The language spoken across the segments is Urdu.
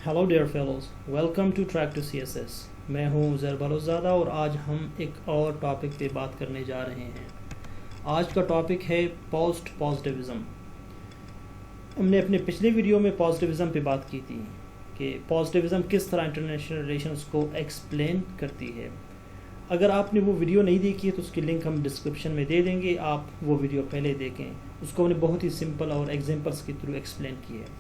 Hello dear fellows, welcome to track to C S S. میں ہوں زیر بلوچزادہ اور آج ہم ایک اور ٹاپک پہ بات کرنے جا رہے ہیں۔ آج کا ٹاپک ہے پوسٹ پازیٹیوزم۔ ہم نے اپنے پچھلے ویڈیو میں پازیٹیوزم پہ بات کی تھی کہ پازیٹیوزم کس طرح انٹرنیشنل ریلیشنز کو ایکسپلین کرتی ہے۔ اگر آپ نے وہ ویڈیو نہیں دیکھی ہے تو اس کی لنک ہم ڈسکرپشن میں دے دیں گے، آپ وہ ویڈیو پہلے دیکھیں۔ اس کو ہم نے بہت ہی سمپل اور ایگزامپلس کے تھرو ایکسپلین کی ہے۔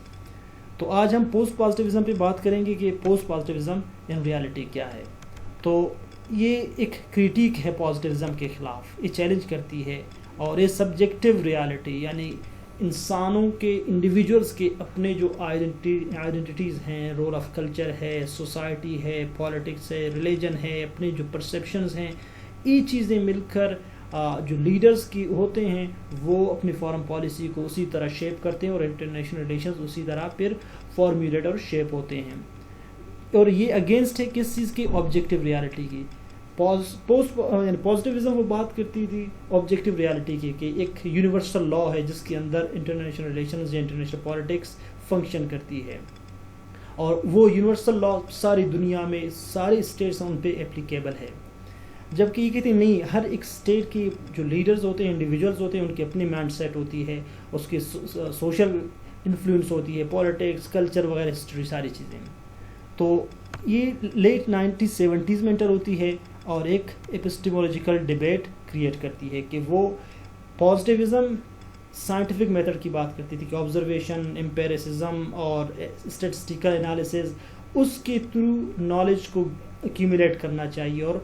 تو آج ہم پوسٹ پازیٹیوزم پہ بات کریں گے کہ پوسٹ پازیٹیوزم ان ریالٹی کیا ہے۔ تو یہ ایک کریٹیک ہے پازیٹیوزم کے خلاف، یہ چیلنج کرتی ہے اور یہ سبجیکٹیو ریالٹی یعنی انسانوں کے انڈیویجولز کے اپنے جو آئیڈینٹیٹیز ہیں، رول آف کلچر ہے، سوسائٹی ہے، پولیٹکس ہے، ریلیجن ہے، اپنے جو پرسیپشنز ہیں، یہ چیزیں مل کر جو لیڈرز کی ہوتے ہیں وہ اپنی فارم پالیسی کو اسی طرح شیپ کرتے ہیں اور انٹرنیشنل ریلیشنز اسی طرح پھر فارمیولیٹ اور شیپ ہوتے ہیں۔ اور یہ اگینسٹ ہے کس چیز کی؟ آبجیکٹیو ریالٹی کی۔ پازیٹیوزم وہ بات کرتی تھی آبجیکٹیو ریالٹی کی کہ ایک یونیورسل لا ہے جس کے اندر انٹرنیشنل ریلیشنز یا انٹرنیشنل پالیٹکس فنکشن کرتی ہے، اور وہ یونیورسل لا ساری دنیا میں سارے اسٹیٹس ان پہ اپلیکیبل ہے۔ جبکہ یہ کہتے ہیں نہیں، ہر ایک اسٹیٹ کی جو لیڈرز ہوتے ہیں، انڈیویجولز ہوتے ہیں، ان کی اپنی مائنڈ سیٹ ہوتی ہے، اس کی سوشل انفلوئنس ہوتی ہے، پولیٹکس، کلچر وغیرہ، ہسٹری، ساری چیزیں۔ تو یہ لیٹ 1970s میں انٹر ہوتی ہے اور ایک ایپسٹیمولوجیکل ڈیبیٹ کریٹ کرتی ہے کہ وہ پازیٹیوزم سائنٹیفک میتھڈ کی بات کرتی تھی کہ آبزرویشن، امپیریسزم اور اسٹیٹسٹیکل انالیسز، اس کے تھرو نالج کو ایکیومولیٹ کرنا چاہیے اور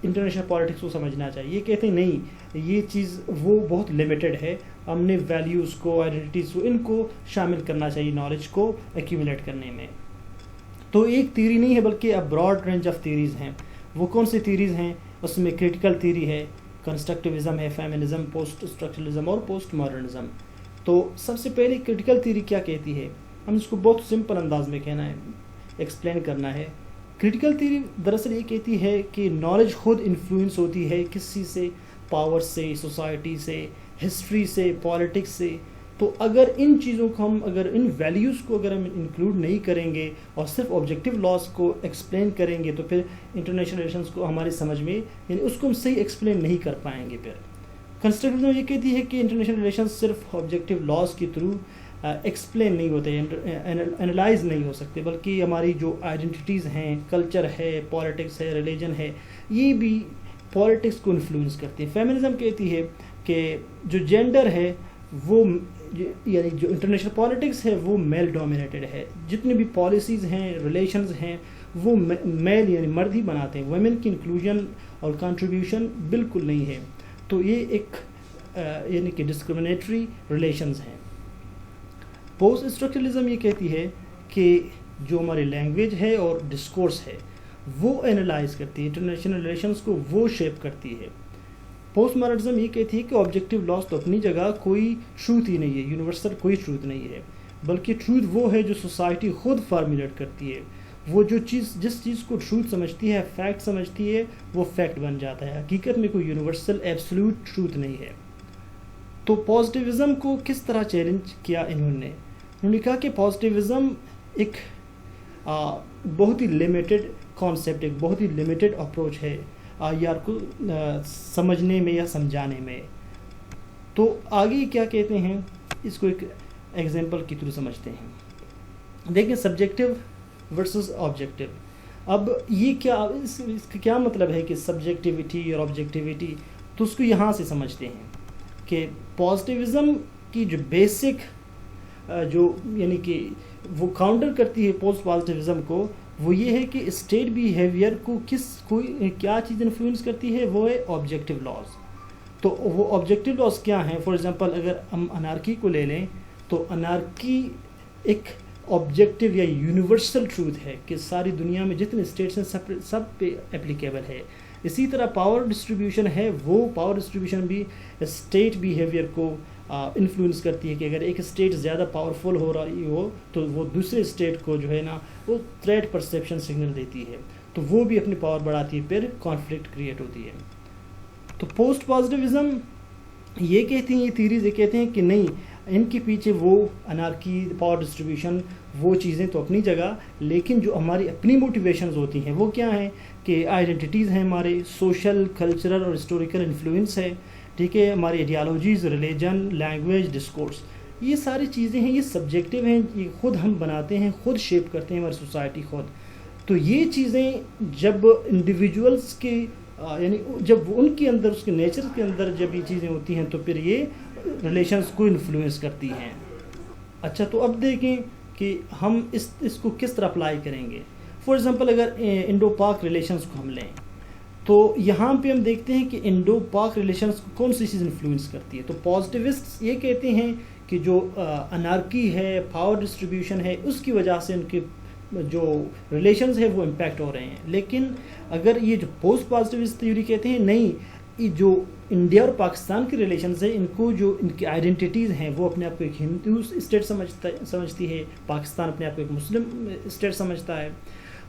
انٹرنیشنل پالیٹکس کو سمجھنا چاہیے۔ یہ کہتے ہیں نہیں، یہ چیز وہ بہت لمیٹڈ ہے، ہم نے ویلیوز کو، آئیڈینٹیز کو، ان کو شامل کرنا چاہیے نالج کو ایکیومولیٹ کرنے میں۔ تو ایک تھیوری نہیں ہے بلکہ اب براڈ رینج آف تھیوریز ہیں۔ وہ کون سی تھیوریز ہیں؟ اس میں کرٹیکل تھیوری ہے، کنسٹرکٹیوزم ہے، فیمنزم، پوسٹ اسٹرکچرلزم اور پوسٹ ماڈرنزم۔ تو سب سے پہلے کرٹیکل تھیوری کیا کہتی ہے؟ ہم اس کو بہت سمپل انداز میں کہنا ہے، ایکسپلین کرنا ہے۔ کرٹیکل تھیوری دراصل یہ کہتی ہے کہ نالج خود انفلوئنس ہوتی ہے کسی سے، پاور سے، سوسائٹی سے، ہسٹری سے، پولیٹکس سے۔ تو اگر ان چیزوں کو اگر ان ویلیوز کو اگر ہم انکلوڈ نہیں کریں گے اور صرف آبجیکٹیو لاز کو ایکسپلین کریں گے تو پھر انٹرنیشنل ریلیشنز کو ہماری سمجھ میں یعنی اس کو ہم صحیح ایکسپلین نہیں کر پائیں گے۔ پھر کنسٹرکٹیوزم یہ کہتی ہے کہ انٹرنیشنل ریلیشنز صرف آبجیکٹیو لاز کے تھرو ایکسپلین نہیں ہوتے، انالائز نہیں ہو سکتے، بلکہ ہماری جو آئیڈینٹیٹیز ہیں، کلچر ہے، پولیٹکس ہے، ریلیجن ہے، یہ بھی پولیٹکس کو انفلوئنس کرتی ہے۔ فیمنزم کہتی ہے کہ جو جینڈر ہے وہ یعنی جو انٹرنیشنل پالیٹکس ہے وہ میل ڈومینیٹڈ ہے، جتنی بھی پالیسیز ہیں، ریلیشنز ہیں، وہ میل یعنی مرد ہی بناتے ہیں، ویمن کی انکلوژن اور کنٹریبیوشن بالکل نہیں ہے۔ تو یہ ایک یعنی کہ ڈسکرمنیٹری ریلیشنز ہیں۔ پوسٹ اسٹرکچرلزم یہ کہتی ہے کہ جو ہماری لینگویج ہے اور ڈسکورس ہے وہ انالائز کرتی ہے، انٹرنیشنل ریلیشنز کو وہ شیپ کرتی ہے۔ پوسٹ ماڈرنزم یہ کہتی ہے کہ آبجیکٹیو لاز تو اپنی جگہ، کوئی ٹروتھ ہی نہیں ہے، یونیورسل کوئی ٹروتھ نہیں ہے، بلکہ ٹروتھ وہ ہے جو سوسائٹی خود فارمولیٹ کرتی ہے۔ وہ جس چیز کو ٹروتھ سمجھتی ہے، فیکٹ سمجھتی ہے، وہ فیکٹ بن جاتا ہے۔ حقیقت میں کوئی یونیورسل ایبسولوٹ ٹروتھ نہیں ہے۔ تو پازیٹیوزم کو کس طرح چیلنج کیا انہوں نے کہا کہ پازیٹیوزم ایک بہت ہی لمیٹڈ کانسیپٹ، ایک بہت ہی لمیٹڈ اپروچ ہے یار کو سمجھنے میں یا سمجھانے میں۔ تو آگے کیا کہتے ہیں، اس کو ایک ایگزامپل کی تھرو سمجھتے ہیں۔ دیکھیں، سبجیکٹیو ورسز آبجیکٹیو۔ اب یہ کیا، اس کا کیا مطلب ہے کہ سبجیکٹیوٹی اور آبجیکٹیوٹی؟ تو اس کو یہاں سے سمجھتے ہیں کہ پازیٹیوزم کی جو بیسک جو یعنی کہ وہ کاؤنٹر کرتی ہے پوسٹ پازیٹیوزم کو، وہ یہ ہے کہ اسٹیٹ بیہیویئر کو کوئی کیا چیز انفلوئنس کرتی ہے، وہ ہے آبجیکٹیو لاز۔ تو وہ آبجیکٹیو لاز کیا ہیں؟ فار ایگزامپل اگر ہم انارکی کو لے لیں تو انارکی ایک آبجیکٹیو یا یونیورسل ٹروتھ ہے کہ ساری دنیا میں جتنے اسٹیٹس ہیں سب پہ اپلیکیبل ہے۔ اسی طرح پاور ڈسٹریبیوشن ہے، وہ پاور ڈسٹریبیوشن بھی اسٹیٹ بیہیویئر کو انفلوئنس کرتی ہے کہ اگر ایک اسٹیٹ زیادہ پاورفل ہو رہی ہو تو وہ دوسرے اسٹیٹ کو جو ہے نا وہ تھریٹ پرسیپشن سگنل دیتی ہے، تو وہ بھی اپنی پاور بڑھاتی ہے، پھر کانفلکٹ کریٹ ہوتی ہے۔ تو پوسٹ پازیٹیوزم یہ کہتی ہیں، یہ تھیریز یہ کہتے ہیں کہ نہیں، ان کے پیچھے وہ انارکی، پاور ڈسٹریبیوشن وہ چیزیں تو اپنی جگہ، لیکن جو ہماری اپنی موٹیویشنز ہوتی ہیں وہ کیا ہیں کہ آئیڈینٹیٹیز ہیں ہمارے، سوشل کلچرل اور ہسٹوریکل انفلوئنس ہے، ٹھیک ہے، ہماری آئیڈیالوجیز، ریلیجن، لینگویج، ڈسکورس، یہ ساری چیزیں ہیں، یہ سبجیکٹیو ہیں، یہ خود ہم بناتے ہیں، خود شیپ کرتے ہیں ہماری سوسائٹی خود. تو یہ چیزیں جب انڈیویجولس کے یعنی جب ان کے اندر، اس کے نیچر کے اندر جب یہ چیزیں ہوتی ہیں تو پھر یہ ریلیشنز کو انفلوئنس کرتی ہیں. اچھا، تو اب دیکھیں کہ ہم اس کو کس طرح اپلائی کریں گے. فار ایگزامپل اگر انڈو پاک ریلیشنز کو ہم لیں تو یہاں پہ ہم دیکھتے ہیں کہ انڈو پاک ریلیشنز کو کون سی چیز انفلوئنس کرتی ہے. تو پازیٹیوسٹ یہ کہتے ہیں کہ جو انارکی ہے، پاور ڈسٹریبیوشن ہے، اس کی وجہ سے ان کے جو ریلیشنز ہیں وہ امپیکٹ ہو رہے ہیں. لیکن اگر یہ جو پوسٹ پازیٹیوسٹ تھیوری کہتے ہیں نہیں، یہ جو انڈیا اور پاکستان کے ریلیشنز ہیں، ان کو جو ان کی آئیڈینٹیٹیز ہیں وہ اپنے آپ کو ایک ہندو اسٹیٹ سمجھتی ہے، پاکستان اپنے آپ کو ایک مسلم اسٹیٹ سمجھتا ہے.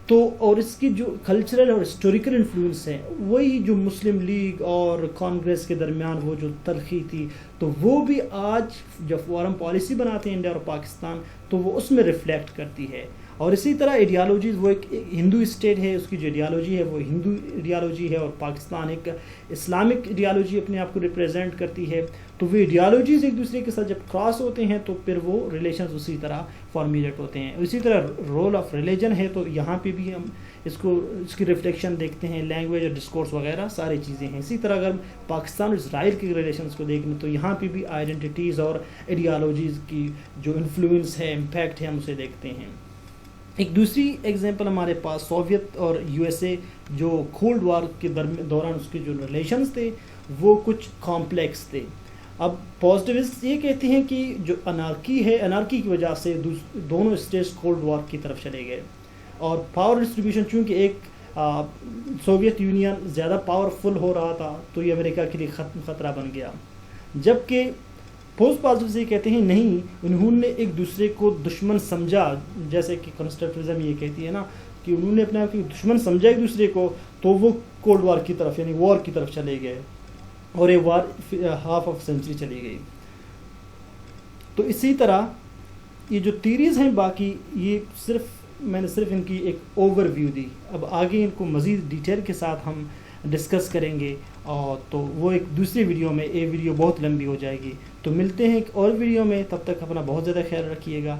تو اور اس کی جو کلچرل اور ہسٹوریکل انفلوئنس ہے وہی جو مسلم لیگ اور کانگریس کے درمیان وہ جو تلخی تھی، تو وہ بھی آج جب فارم پالیسی بناتے ہیں انڈیا اور پاکستان تو وہ اس میں ریفلیکٹ کرتی ہے. اور اسی طرح ایڈیالوجیز، وہ ایک ہندو اسٹیٹ ہے، اس کی جو ایڈیالوجی ہے وہ ہندو ایڈیالوجی ہے، اور پاکستان ایک اسلامک ایڈیالوجی اپنے آپ کو ریپریزنٹ کرتی ہے. تو وہ ایڈیالوجیز ایک دوسرے کے ساتھ جب کراس ہوتے ہیں تو پھر وہ ریلیشنز اسی طرح فارمیلیٹ ہوتے ہیں. اسی طرح رول آف ریلیجن ہے، تو یہاں پہ بھی ہم اس کی ریفلیکشن دیکھتے ہیں، لینگویج اور ڈسکورس وغیرہ ساری چیزیں ہیں. اسی طرح اگر پاکستان اور اسرائیل کے ریلیشنز کو دیکھیں تو یہاں پہ بھی آئیڈینٹیٹیز اور ایڈیالوجیز کی جو انفلوئنس ہے، امپیکٹ ہے، ہم اسے دیکھتے ہیں. ایک دوسری ایگزامپل ہمارے پاس سوویت اور یو ایس اے، جو کولڈ وار کے دوران اس کے جو ریلیشنز تھے وہ کچھ کمپلیکس تھے. اب پازیٹیوسٹ یہ کہتے ہیں کہ جو انارکی ہے، انارکی کی وجہ سے دونوں اسٹیٹس کولڈ وار کی طرف چلے گئے، اور پاور ڈسٹریبیوشن چونکہ ایک سوویت یونین زیادہ پاورفل ہو رہا تھا تو یہ امریکہ کے لیے خطرہ بن گیا. جبکہ پوسٹ پازیٹیوز یہ کہتے ہیں نہیں، انہوں نے ایک دوسرے کو دشمن سمجھا، جیسے کہ کنسٹرکٹیوزم یہ کہتی ہے نا کہ انہوں نے اپنے آپ کو دشمن سمجھا ایک دوسرے کو، تو وہ کولڈ وار کی طرف یعنی وار کی طرف چلے گئے، اور یہ وار ہاف آف سینچری چلی گئی. تو اسی طرح یہ جو تھیریز ہیں باقی، یہ میں نے صرف ان کی ایک اوور ویو دی. اب آگے ان کو مزید ڈیٹیل کے ساتھ ہم ڈسکس کریں گے، اور تو وہ ایک دوسری ویڈیو میں، یہ ویڈیو بہت لمبی ہو جائے گی. تو ملتے ہیں ایک اور ویڈیو میں، تب تک اپنا بہت زیادہ خیال رکھیے گا.